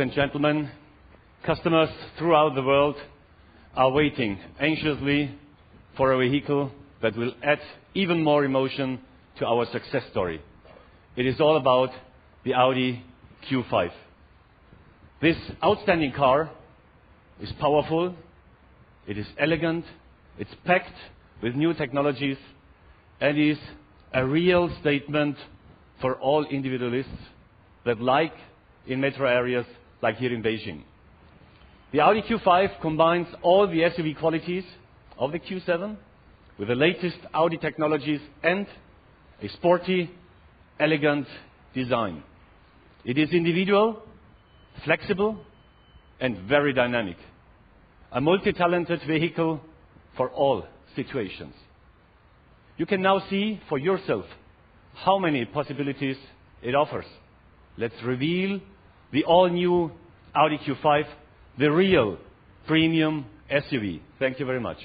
and gentlemen, customers throughout the world are waiting anxiously for a vehicle that will add even more emotion to our success story. It is all about the Audi Q5. This outstanding car is powerful, it is elegant, it's packed with new technologies, and is a real statement for all individualists that like in metro areas like here in Beijing. The Audi Q5 combines all the SUV qualities of the Q7 with the latest Audi technologies and a sporty, elegant design. It is individual, flexible, and very dynamic. A multi-talented vehicle for all situations. You can now see for yourself how many possibilities it offers. Let's reveal the all-new Audi Q5, the real premium SUV. Thank you very much.